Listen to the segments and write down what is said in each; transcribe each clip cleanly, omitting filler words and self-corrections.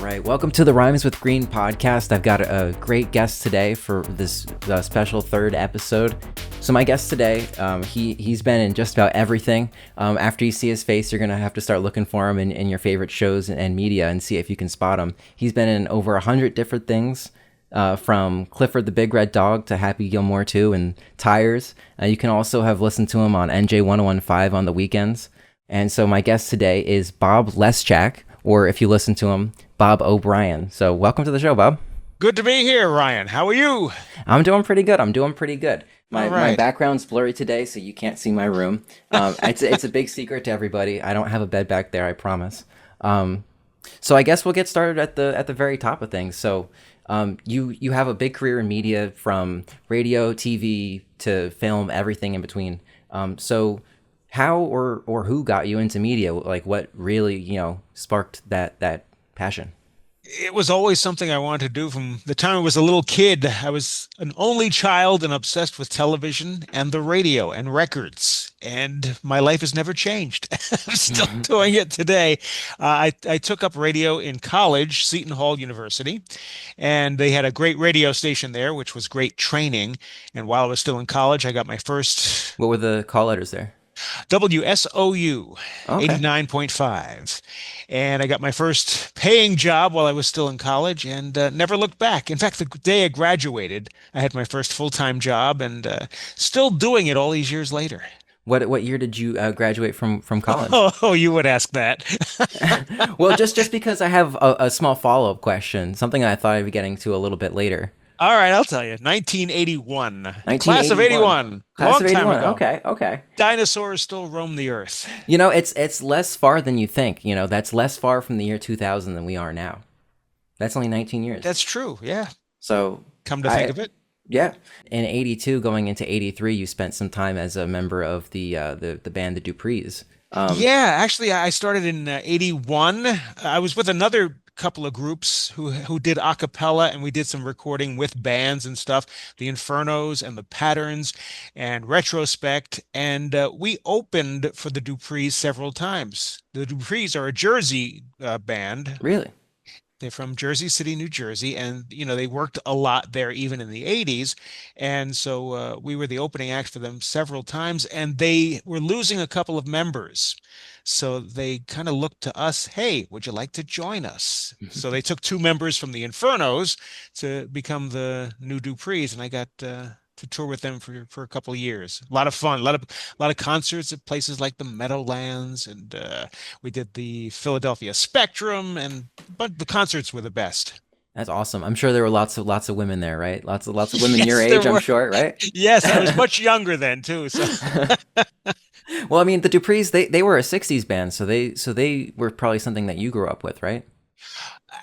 right, welcome to the Rhymes with Green podcast. I've got a great guest today for this special third episode. So my guest today, he's been in just about everything. After you see his face, you're going to have to start looking for him in your favorite shows and media and see if you can spot him. He's been in over 100 different things, from Clifford the Big Red Dog to Happy Gilmore 2 and Tires. You can also have listened to him on NJ 1015 on the weekends. And so my guest today is Bob Leszczak, or if you listen to him, Bob O'Brien. So welcome to the show, Bob. Good to be here, Ryan. How are you? I'm doing pretty good. My background's blurry today, so you can't see my room. It's a big secret to everybody. I don't have a bed back there, I promise. So I guess we'll get started at the very top of things. So you have a big career in media, from radio, TV to film, everything in between. So how or who got you into media? Like, what really, sparked that passion? It was always something I wanted to do from the time I was a little kid. I was an only child and obsessed with television and the radio and records. And my life has never changed. I'm still doing it today. I took up radio in college, Seton Hall University, and they had a great radio station there, which was great training. And while I was still in college, I got my first... What were the call letters there? WSOU, okay. 89.5. And I got my first paying job while I was still in college and never looked back. In fact, the day I graduated, I had my first full-time job and still doing it all these years later. What year did you graduate from college? Oh, you would ask that. Well, just because I have a small follow-up question, something I thought I'd be getting to a little bit later. All right, I'll tell you. 1981. Class of 81. Class of 81. Long time ago. Okay. Dinosaurs still roam the earth. It's less far than you think. That's less far from the year 2000 than we are now. That's only 19 years. That's true, yeah. So come to think of it. Yeah. In 82, going into 83, you spent some time as a member of the band, the Duprees. Yeah, actually, I started in 81. I was with another couple of groups who did a cappella, and we did some recording with bands and stuff, the Infernos and the Patterns and Retrospect, and we opened for the Duprees several times. The Duprees are a Jersey band. Really? They're from Jersey City, New Jersey, and they worked a lot there even in the 80s. And so we were the opening act for them several times, and they were losing a couple of members. So they kind of looked to us, hey, would you like to join us? So they took two members from the Infernos to become the new Duprees, and I got to tour with them for a couple of years. A lot of fun, a lot of concerts at places like the Meadowlands, and we did the Philadelphia Spectrum, but the concerts were the best. That's awesome. I'm sure there were lots of women there, right? Lots of women Yes, your age, I'm sure, right? Yes, I was much younger then too. So. Well, I mean, the Duprees, they were a 60s band, so they were probably something that you grew up with, right?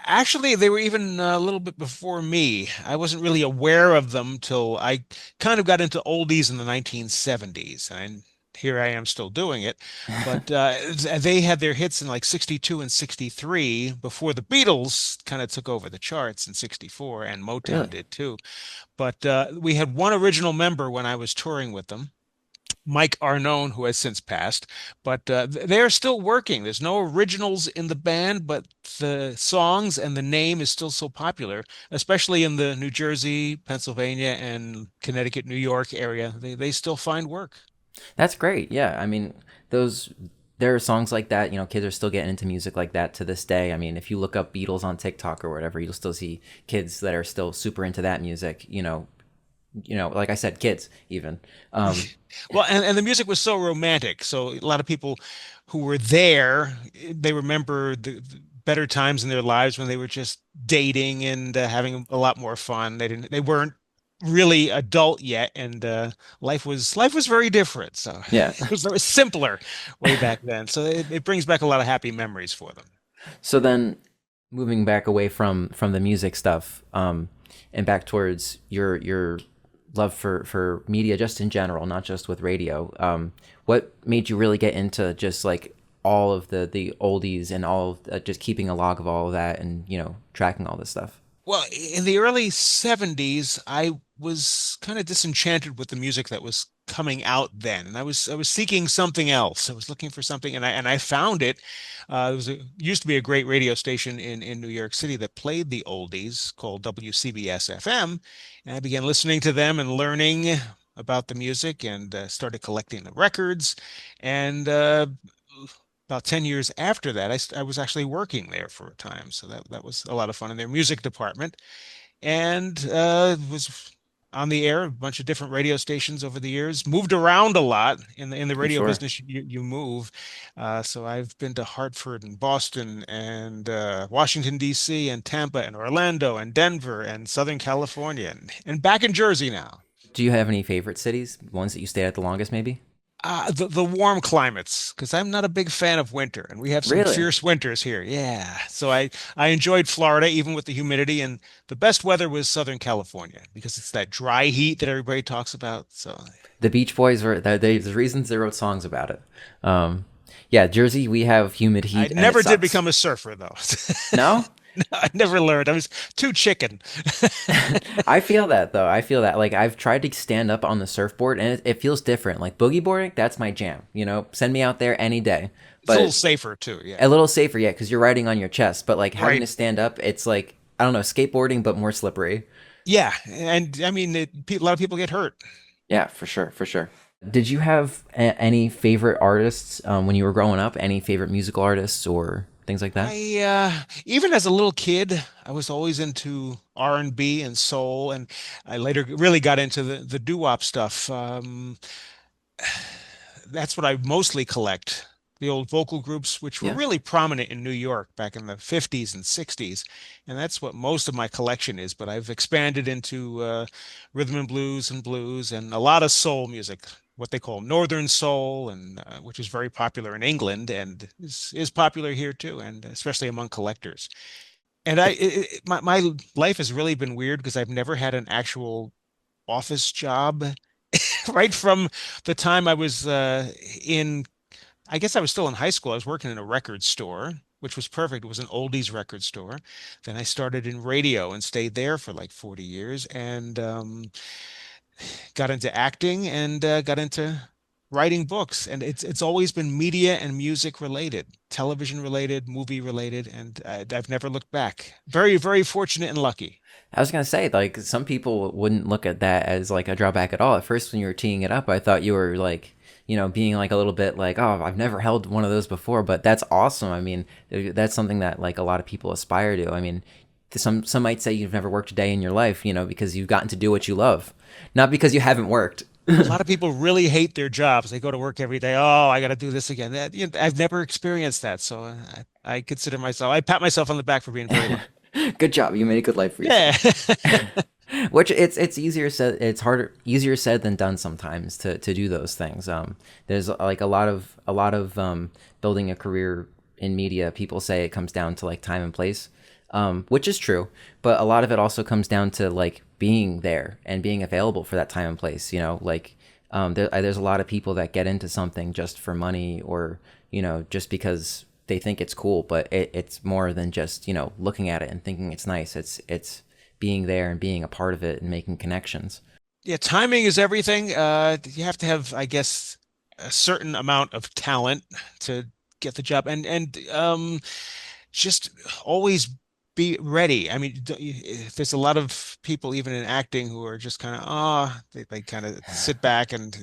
Actually, they were even a little bit before me. I wasn't really aware of them till I kind of got into oldies in the 1970s. And here I am still doing it. But they had their hits in like 62 and 63 before the Beatles kind of took over the charts in 64, and Motown Really? did too. But we had one original member when I was touring with them, Mike Arnone, who has since passed, but they're still working. There's no originals in the band, but the songs and the name is still so popular, especially in the New Jersey, Pennsylvania, and Connecticut, New York area. They still find work. That's great. Yeah, I mean, there are songs like that. Kids are still getting into music like that to this day. I mean, if you look up Beatles on TikTok or whatever, you'll still see kids that are still super into that music. Like I said, kids even. Well, and the music was so romantic. So a lot of people who were there, they remember the better times in their lives when they were just dating and having a lot more fun. They weren't really adult yet, and life was very different. So Yeah. it was simpler way back then. So it brings back a lot of happy memories for them. So then, moving back away from the music stuff, and back towards your love for media just in general, not just with radio. What made you really get into just like all of the oldies and all of, just keeping a log of all of that and, tracking all this stuff? Well, in the early 70s, I was kind of disenchanted with the music that was coming out then, and I was seeking something else. I was looking for something, and I found it. There was used to be a great radio station in New York City that played the oldies called WCBS FM, and I began listening to them and learning about the music, and started collecting the records. And about 10 years after that, I was actually working there for a time, so that was a lot of fun in their music department, and was on the air, a bunch of different radio stations over the years. Moved around a lot in the I'm radio sure. business. You move, so I've been to Hartford and Boston and Washington D.C. and Tampa and Orlando and Denver and Southern California and back in Jersey now. Do you have any favorite cities? Ones that you stayed at the longest, maybe? The warm climates, because I'm not a big fan of winter, and we have some Really? fierce winters here. Yeah, so I enjoyed Florida even with the humidity, and the best weather was Southern California because it's that dry heat that everybody talks about. So The Beach Boys were there's reasons they wrote songs about it. Um, yeah, Jersey, we have humid I heat and it never did sucks. become a surfer though. No? I never learned. I was too chicken. I feel that though. I feel that. Like I've tried to stand up on the surfboard and it feels different. Like boogie boarding, that's my jam. Send me out there any day. It's a little But safer too. Yeah. a little safer, yeah, because you're riding on your chest. But like having Right. to stand up, it's like I don't know, skateboarding but more slippery. Yeah, and I mean, a lot of people get hurt. Yeah, for sure, for sure. Did you have any favorite artists when you were growing up? Any favorite musical artists or things like that? Even as a little kid, I was always into R&B and soul, and I later really got into the doo-wop stuff. That's what I mostly collect. The old vocal groups, which were Yeah. really prominent in New York back in the 50s and 60s. And that's what most of my collection is. But I've expanded into rhythm and blues and a lot of soul music, what they call Northern soul, and which is very popular in England and is popular here too, and especially among collectors. And my life has really been weird because I've never had an actual office job. Right from the time I was in I guess I was still in high school. I was working in a record store, which was perfect. It was an oldies record store. Then I started in radio and stayed there for like 40 years, and got into acting and got into writing books. And it's always been media and music related, television related, movie related, and I've never looked back. Very, very fortunate and lucky. I was gonna say, like, some people wouldn't look at that as like a drawback at all. At first, when you were teeing it up, I thought you were like, being like a little bit like, oh, I've never held one of those before, but that's awesome. I mean, that's something that like a lot of people aspire to. I mean, some might say you've never worked a day in your life, because you've gotten to do what you love, not because you haven't worked. A lot of people really hate their jobs. They go to work every day. Oh, I got to do this again. I've never experienced that, so I consider myself. I pat myself on the back for being very lucky. Good job, you made a good life for Yeah. yourself. Which it's easier said, it's harder easier said than done sometimes to do those things. There's like a lot of building a career in media. People say it comes down to like time and place, which is true, but a lot of it also comes down to like being there and being available for that time and place. Like there's a lot of people that get into something just for money or just because they think it's cool, but it's more than just looking at it and thinking it's nice. It's being there and being a part of it and making connections. Yeah, timing is everything. You have to have, I guess, a certain amount of talent to get the job, and just always be ready. I mean, there's a lot of people, even in acting, who are just kind of they kind of sit back and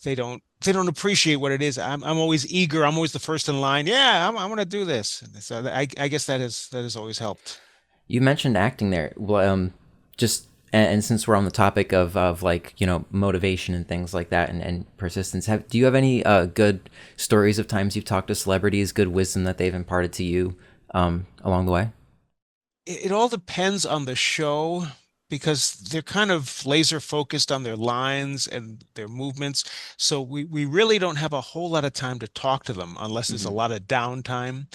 they don't appreciate what it is. I'm always eager. I'm always the first in line. Yeah, I want to do this. And so I guess that has always helped. You mentioned acting there. Well, just and since we're on the topic of like motivation and things like that and persistence, do you have any good stories of times you've talked to celebrities, good wisdom that they've imparted to you along the way? It all depends on the show because they're kind of laser focused on their lines and their movements. So we really don't have a whole lot of time to talk to them unless there's a Hmm. lot of downtime.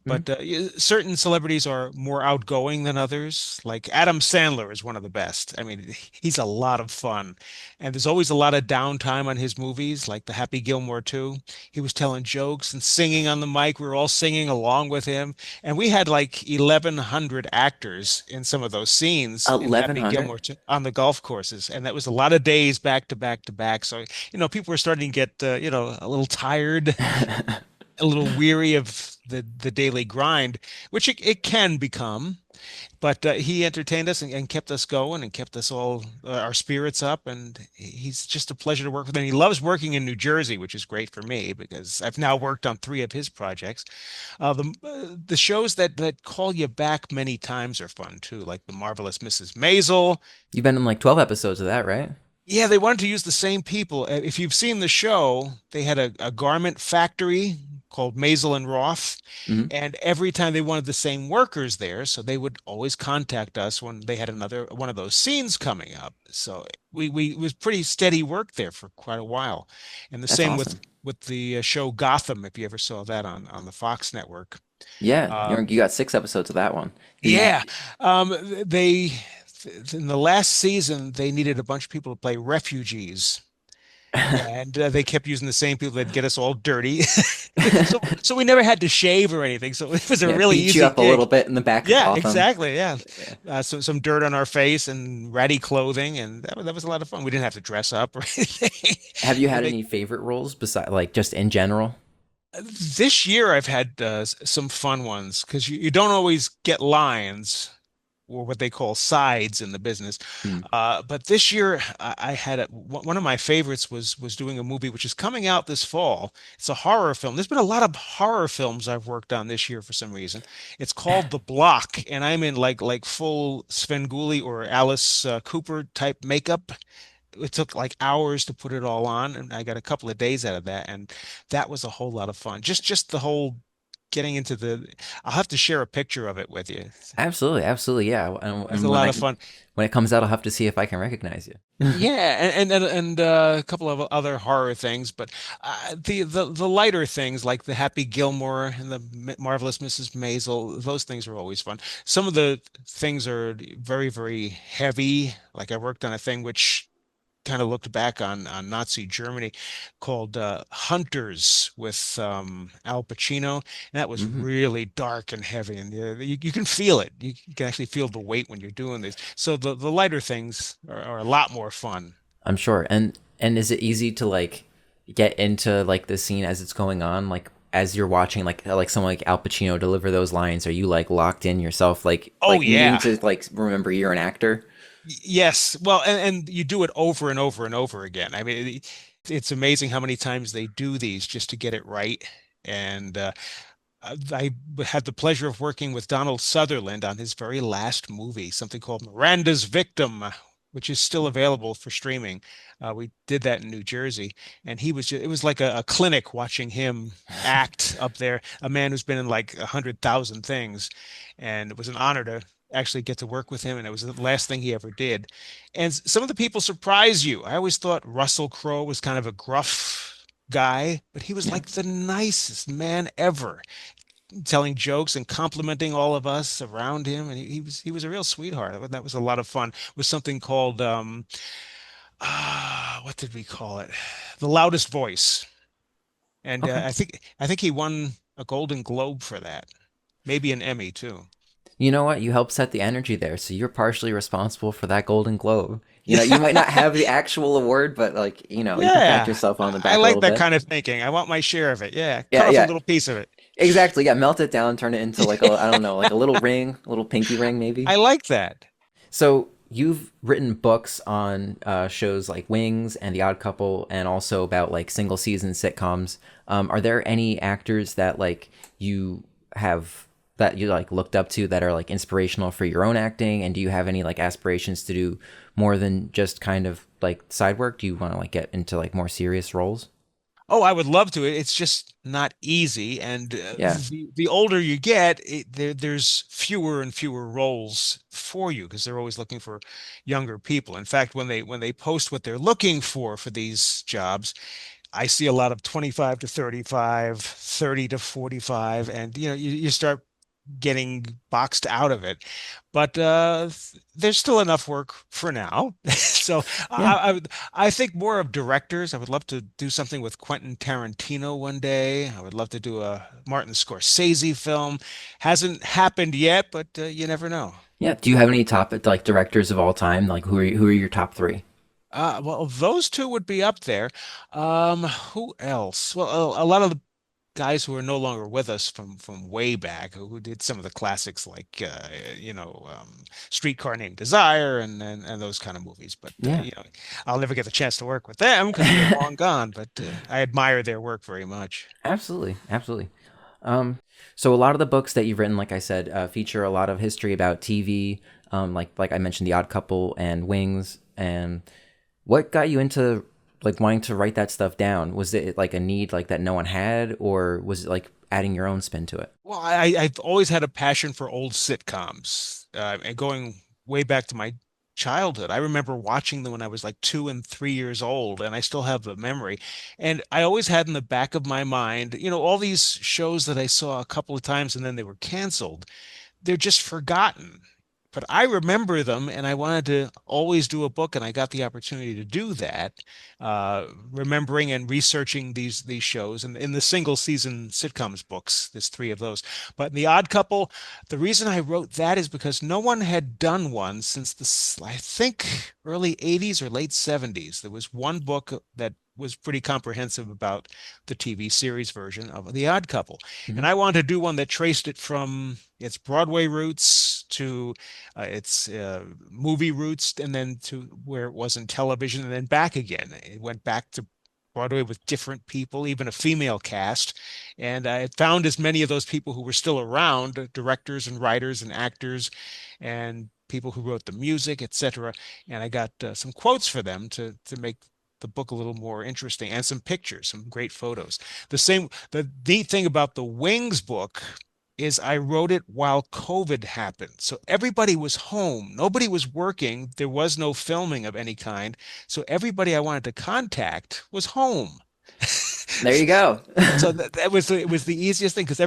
Hmm. But certain celebrities are more outgoing than others. Like Adam Sandler is one of the best. I mean, he's a lot of fun. And there's always a lot of downtime on his movies, like the Happy Gilmore 2. He was telling jokes and singing on the mic. We were all singing along with him. And we had like 1,100 actors in some of those scenes in Happy Happy 100. Gilmore on the golf courses, and that was a lot of days back to back to back. So, people were starting to get, a little tired, a little weary of the daily grind, which it can become. But he entertained us and kept us going and kept us all our spirits up. And he's just a pleasure to work with. And he loves working in New Jersey, which is great for me because I've now worked on three of his projects. The shows that call you back many times are fun too, like The Marvelous Mrs. Maisel. You've been in like 12 episodes of that, right? Yeah, they wanted to use the same people. If you've seen the show, they had a garment factory called Maisel and Roth, Hmm. and every time they wanted the same workers there, so they would always contact us when they had another one of those scenes coming up. So we it was pretty steady work there for quite a while, and the That's same awesome. with the show Gotham, if you ever saw that on the Fox network. Yeah, Um, you got 6 episodes of that one. The yeah, they in the last season they needed a bunch of people to play refugees. And they kept using the same people that get us all dirty. So we never had to shave or anything. So it was a yeah, really beat you easy up a little gig. bit in the back of Yeah, Gotham. exactly. Yeah. Yeah. So some dirt on our face and ratty clothing, and that was a lot of fun. We didn't have to dress up or anything. Have you had And they, any favorite roles besides like just in general? this year I've had some fun ones because you don't always get lines or what they call sides in the business. Hmm. But this year, I had one of my favorites was doing a movie which is coming out this fall. It's a horror film. There's been a lot of horror films I've worked on this year for some reason. It's called The Block, and I'm in like full Svengoolie or Alice Cooper type makeup. It took like hours to put it all on, and I got a couple of days out of that, and that was a whole lot of fun. Just the whole getting into the. I'll have to share a picture of it with you. Absolutely, absolutely, yeah. It was a And lot of fun. when it comes out, I'll have to see if I can recognize you. Yeah, and a couple of other horror things, but the lighter things like the Happy Gilmore and the Marvelous Mrs. Maisel, those things are always fun. Some of the things are very, very heavy. Like I worked on a thing which kind of looked back on Nazi Germany called Hunters with Al Pacino. And that was Hmm. really dark and heavy, and you can feel it. You can actually feel the weight when you're doing this. So the lighter things are a lot more fun. I'm sure. And is it easy to like get into like the scene as it's going on? Like as you're watching like someone like Al Pacino deliver those lines, are you like locked in yourself, Oh like needing yeah. to like remember you're an actor? Yes. Well, and you do it over and over and over again. I mean, it's amazing how many times they do these just to get it right. And I had the pleasure of working with Donald Sutherland on his very last movie, something called Miranda's Victim, which is still available for streaming. We did that in New Jersey, and it was like a clinic watching him act up there, a man who's been in like 100,000 things. And it was an honor to actually get to work with him, and it was the last thing he ever did. And some of the people surprise you. I always thought Russell Crowe was kind of a gruff guy, but he was Yeah. like the nicest man ever, telling jokes and complimenting all of us around him. And he was a real sweetheart. That was a lot of fun. It was something called what did we call it? The Loudest Voice. And Okay. I think he won a Golden Globe for that, maybe an Emmy too. You know what? You help set the energy there, so you're partially responsible for that Golden Globe. You might not have the actual award, but like, you can pat Yeah, yourself on the I back a like little that bit. kind of thinking. I want my share of it. Yeah, Yeah, cut off a yeah. little piece of it. Exactly. Yeah, melt it down, turn it into like a, I don't know, like a little ring, a little pinky ring maybe. I like that. So you've written books on shows like Wings and The Odd Couple, and also about like single season sitcoms. Are there any actors that like you have that you like looked up to that are like inspirational for your own acting? And do you have any like aspirations to do more than just kind of like side work? Do you want to like get into like more serious roles? Oh, I would love to. It's just not easy, and Yeah. the older you get, there's fewer and fewer roles for you because they're always looking for younger people. In fact, when they post what they're looking for these jobs, I see a lot of 25 to 35, 30 to 45, and you start getting boxed out of it. But there's still enough work for now. So Yeah. I think more of directors. I would love to do something with Quentin Tarantino one day. I would love to do a Martin Scorsese film. Hasn't happened yet, but you never know. Yeah. Do you have any top like directors of all time? Like who are your top three? Well, those two would be up there. Who else? Well, a lot of the guys who are no longer with us from way back, who did some of the classics like Streetcar Named Desire and those kind of movies. But Yeah. I'll never get the chance to work with them because they're long gone. But I admire their work very much. Absolutely, absolutely. Um, so a lot of the books that you've written, like I said, feature a lot of history about TV, like I mentioned, The Odd Couple and Wings. And what got you into like wanting to write that stuff down? Was it like a need like that no one had, or was it like adding your own spin to it? Well, I've always had a passion for old sitcoms, and going way back to my childhood. I remember watching them when I was like 2 and 3 years old, and I still have the memory. And I always had in the back of my mind, all these shows that I saw a couple of times and then they were canceled, they're just forgotten. But I remember them, and I wanted to always do a book, and I got the opportunity to do that, remembering and researching these shows. And in the single season sitcoms books, there's three of those. But in The Odd Couple, the reason I wrote that is because no one had done one since I think, early 80s or late 70s. There was one book that was pretty comprehensive about the TV series version of The Odd Couple. Hmm. And I wanted to do one that traced it from its Broadway roots to its movie roots, and then to where it was in television, and then back again. It went back to Broadway with different people, even a female cast. And I found as many of those people who were still around, directors and writers and actors and people who wrote the music, etc. And I got some quotes for them to make the book a little more interesting, and some pictures, some great photos. The neat thing about the Wings book is I wrote it while COVID happened. So everybody was home. Nobody was working. There was no filming of any kind. So everybody I wanted to contact was home. There you go. So that was it was the easiest thing, because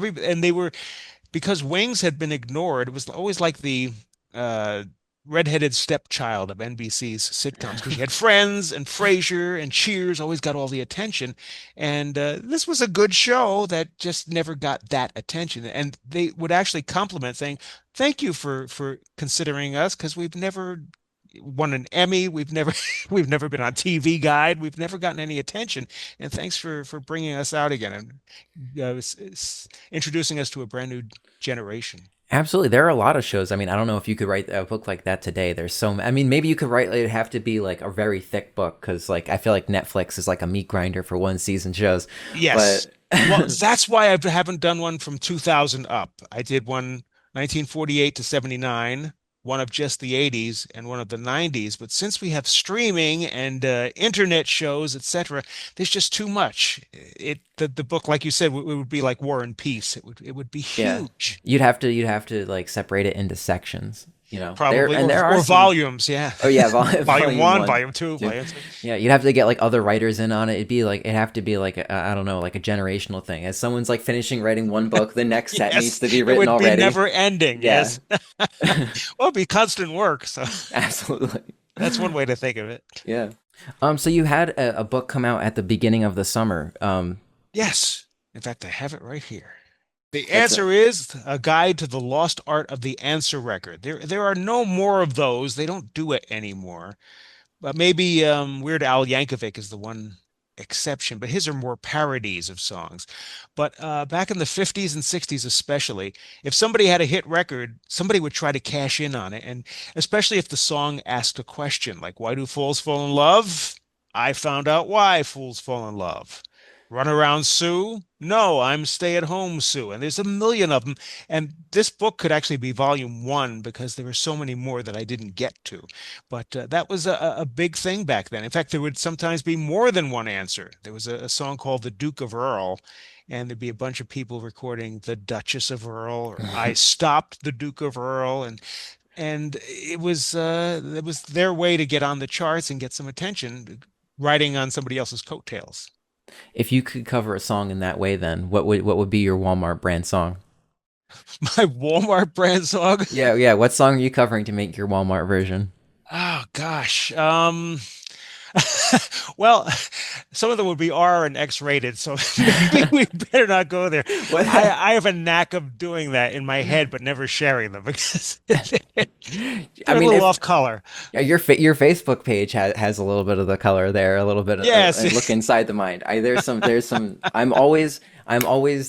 because Wings had been ignored. It was always like the uh, redheaded stepchild of NBC's sitcoms, because you had Friends and Frasier and Cheers always got all the attention, and this was a good show that just never got that attention. And they would actually compliment, saying, "Thank you for considering us, because we've never." Won an Emmy. We've never we've never been on TV Guide. We've never gotten any attention. And thanks for bringing us out again and introducing us to a brand new generation. Absolutely. There are a lot of shows. I mean, I don't know if you could write a book like that today. I mean, maybe you could write, it'd have to be like a very thick book because, like, I feel like Netflix is like a meat grinder for one season shows. Yes. But Well, that's why I haven't done one from 2000 up. I did one 1948 to 79, one of just the 80s, and one of the 90s. But since we have streaming and internet shows, etc., there's just too much. The book, like you said, it would be like War and Peace. It would be yeah, huge, you'd have to like separate it into sections, there, probably, and or there are or some. volumes. Yeah, Oh yeah, volume volume one, one, volume two, two. volume three. Yeah, you'd have to get like other writers in on it. It'd have to be like I don't know, like a generational thing. As someone's like finishing writing one book, the next set needs Yes, to be it written would be already. never ending. Yeah, Yes. Well, it'd be constant work. So absolutely. that's one way to think of it. Yeah. So you had a book come out at the beginning of the summer. Yes. In fact, I have it right here. The That's a, answer is A Guide to the Lost Art of the Answer Record. There are no more of those. They don't do it anymore. But maybe Weird Al Yankovic is the one exception, but his are more parodies of songs. But back in the 50s and 60s, especially, if somebody had a hit record, somebody would try to cash in on it. And especially if the song asked a question like, "Why do fools fall in love?" I found out why fools fall in love. Run around Sue? No, I'm stay at home Sue. And there's a million of them. And this book could actually be volume one, because there were so many more that I didn't get to. But that was a big thing back then. In fact, there would sometimes be more than one answer. There was a song called The Duke of Earl, and there'd be a bunch of people recording The Duchess of Earl, or I Stopped the Duke of Earl. And it was their way to get on the charts and get some attention, riding on somebody else's coattails. if you could cover a song in that way, then what would be your Walmart brand song? My Walmart brand song. Yeah, yeah. What song are you covering to make your Walmart version? Oh gosh. Well, some of them would be R and X rated, so maybe we better not go there. What? I have a knack of doing that in my head, but never sharing them because I they're a mean, little if off color. yeah, your Facebook page has a little bit of the color there, a little bit of a look Yes. inside the mind. There's some. I'm always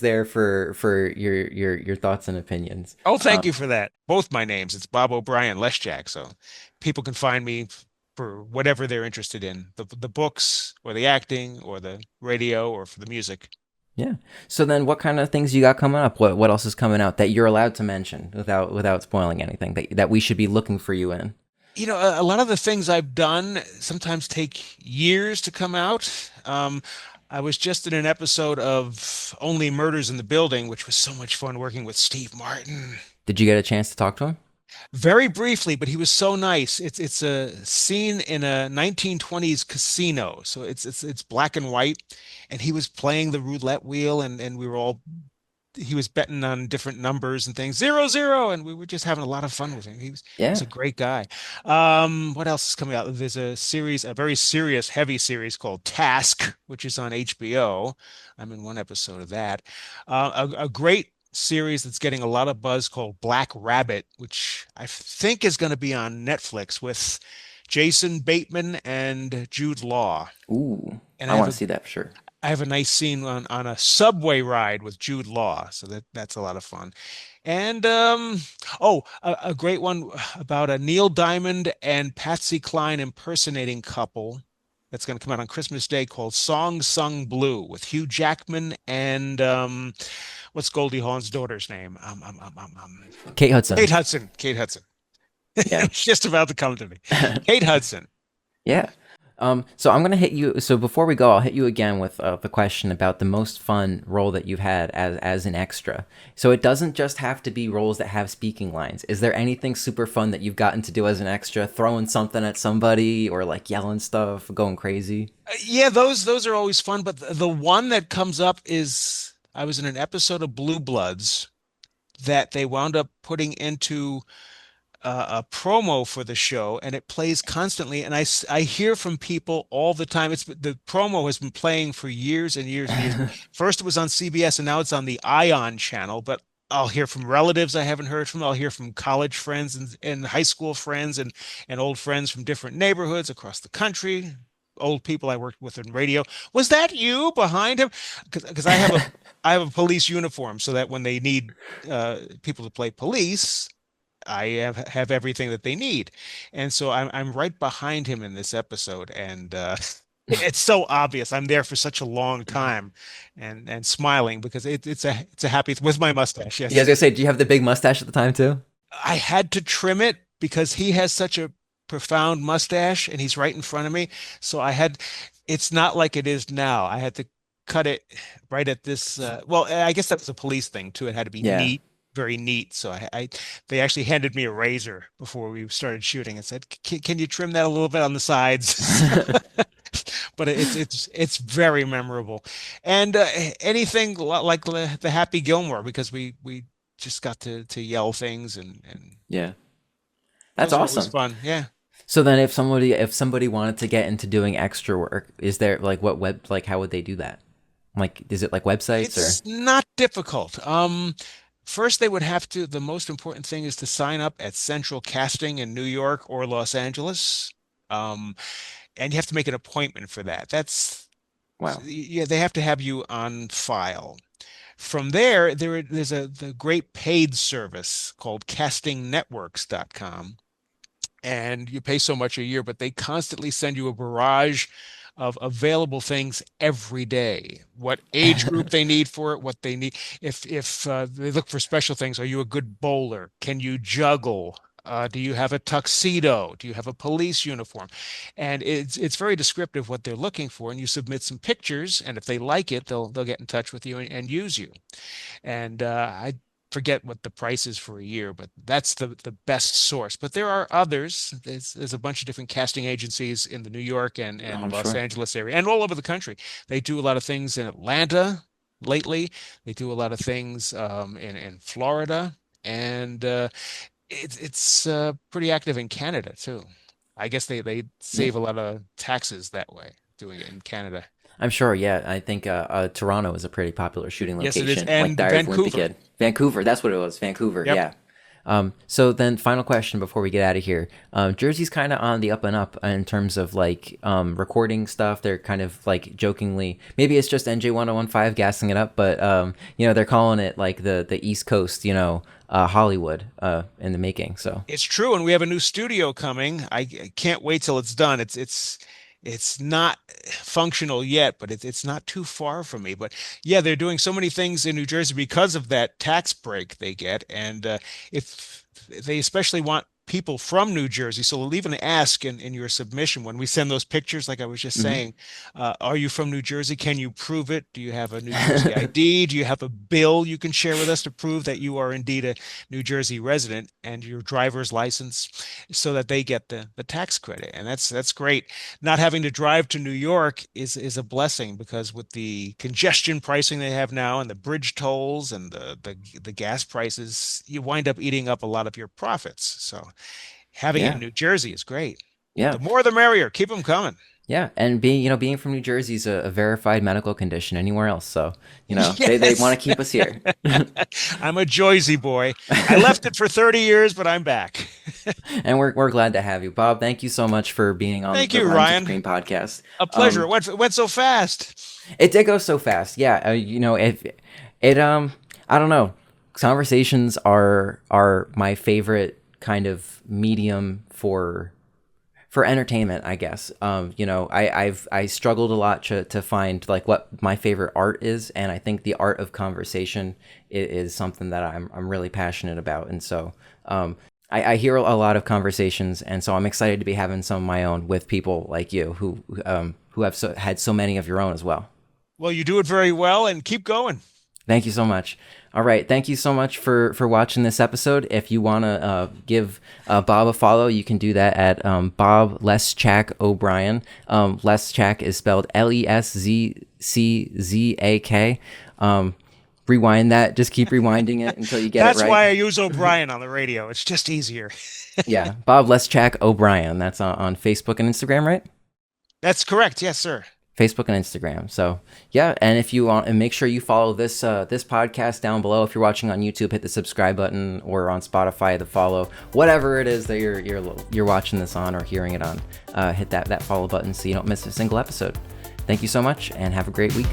there for your thoughts and opinions. Oh, thank you for that. Both my names. It's Bob O'Brien Leszczak, so people can find me for whatever they're interested in, the books or the acting or the radio or for the music. Yeah. So then, what kind of things you got coming up? What else is coming out that you're allowed to mention without spoiling anything that we should be looking for you in? A lot of the things I've done sometimes take years to come out. I was just in an episode of Only Murders in the Building, which was so much fun working with Steve Martin. Did you get a chance to talk to him? Very briefly, but he was so nice. It's a scene in a 1920s casino, so it's black and white, and he was playing the roulette wheel, and we were all he was betting on different numbers and things, 0-0, and we were just having a lot of fun with him. He's Yeah. a great guy. What else is coming out? There's a series, a very serious, heavy series called Task, which is on HBO. I'm in one episode of that. A great series that's getting a lot of buzz called Black Rabbit, which I think is going to be on Netflix with Jason Bateman and Jude Law. Ooh, And I want to see that for sure. I have a nice scene on a subway ride with Jude Law, so that's a lot of fun. And a great one about a Neil Diamond and Patsy Cline impersonating couple that's going to come out on Christmas Day called Song Sung Blue with Hugh Jackman and what's Goldie Hawn's daughter's name? Kate Hudson. Kate Hudson. Kate Hudson. Yeah. It's just about to come to me. Kate Hudson. Yeah. So I'm gonna hit you. So before we go, I'll hit you again with the question about the most fun role that you've had as an extra. So it doesn't just have to be roles that have speaking lines. Is there anything super fun that you've gotten to do as an extra, throwing something at somebody or like yelling stuff, going crazy? Yeah, those are always fun, but the one that comes up is I was in an episode of Blue Bloods that they wound up putting into a promo for the show, and it plays constantly. And I hear from people all the time. The promo has been playing for years and years and years. First it was on CBS, and now it's on the Ion channel. But I'll hear from relatives I haven't heard from. I'll hear from college friends and high school friends and old friends from different neighborhoods across the country. Old people I worked with in radio. Was that you behind him? Because I have a police uniform, so that when they need people to play police, I have everything that they need. And so I'm right behind him in this episode. And it's so obvious. I'm there for such a long time and smiling because it's a happy with my mustache. Yeah, I was Yes. gonna say, do you have the big mustache at the time too? I had to trim it because he has such a profound mustache and he's right in front of me. So it's not like it is now. I had to cut it right at this. Well, I guess that's a police thing too. It had to be Yeah. neat, very neat. So they actually handed me a razor before we started shooting and said, can you trim that a little bit on the sides? But it's very memorable. And anything like the Happy Gilmore because we just got to yell things and Yeah. That's those are always awesome. fun. Yeah. So then if somebody wanted to get into doing extra work, is there like how would they do that? Like is it like websites or It's not difficult. First they would have to, the most important thing is to sign up at Central Casting in New York or Los Angeles. Um, and you have to make an appointment for that. wow. Yeah, they have to have you on file. From there's the great paid service called castingnetworks.com. And you pay so much a year, but they constantly send you a barrage of available things every day. What age group they need for it, what they need. If they look for special things, are you a good bowler? Can you juggle? Do you have a tuxedo? Do you have a police uniform? And it's very descriptive what they're looking for. And you submit some pictures, and if they like it, they'll get in touch with you and use you. And I forget what the price is for a year, but that's the best source. But there are others. There's a bunch of different casting agencies in the New York Oh, and I'm Los sure. Angeles area and all over the country. They do a lot of things in Atlanta, lately. They do a lot of things in Florida, and it's pretty active in Canada too. I guess they Yeah. save a lot of taxes that way doing it in Canada. I'm sure. Yeah, I think Toronto is a pretty popular shooting Yes, it is, location, like and Diary of a Wimpy Vancouver. Kid. Vancouver, that's what it was. Vancouver. Yep. Yeah. So then, final question before we get out of here. Jersey's kind of on the up and up in terms of like recording stuff. They're kind of like jokingly, maybe it's just NJ1015 gassing it up, but they're calling it like the East Coast, Hollywood in the making. So It's true, and we have a new studio coming. I can't wait till it's done. It's not functional yet, but it's not too far from me. But yeah, they're doing so many things in New Jersey because of that tax break they get, and if they especially want people from New Jersey, so they'll even ask in your submission when we send those pictures, like I was just mhm. saying, are you from New Jersey? Can you prove it? Do you have a New Jersey ID? Do you have a bill you can share with us to prove that you are indeed a New Jersey resident and your driver's license so that they get the tax credit? And that's great. Not having to drive to New York is a blessing because with the congestion pricing they have now and the bridge tolls and the gas prices, you wind up eating up a lot of your profits. So having it in Yeah, New Jersey is great. yeah. The more the merrier. Keep them coming. Yeah, and being from New Jersey is a verified medical condition anywhere else. So they want Yes. to keep us here, I'm a Jersey boy. I left it for 30 years, but I'm back. and we're glad to have you, Bob. Thank you so much for being on Thank the you, Rhymes with Ryan. Green podcast. A pleasure. It went so fast. It did go so fast. Yeah, if it I don't know. Conversations are my favorite kind of medium for entertainment, I guess. I struggled a lot to find like what my favorite art is, and I think the art of conversation is something that I'm really passionate about, and so I hear a lot of conversations, and so I'm excited to be having some of my own with people like you who have had so many of your own as well. Well, you do it very well and keep going. Thank you so much. All right. Thank you so much for watching this episode. If you want to give Bob a follow, you can do that at Bob Leszczak O'Brien. Leszczak is spelled Leszczak. Rewind that. Just keep rewinding it until you get it That's right. why I use O'Brien on the radio. It's just easier. Yeah. Bob Leszczak O'Brien. That's on Facebook and Instagram, right? That's correct. Yes, sir. Facebook and Instagram. So yeah, and if you want, and make sure you follow this this podcast down below. If you're watching on YouTube, hit the subscribe button, or on Spotify, the follow, whatever it is that you're watching this on or hearing it on. Hit that follow button so you don't miss a single episode. Thank you so much, and have a great week.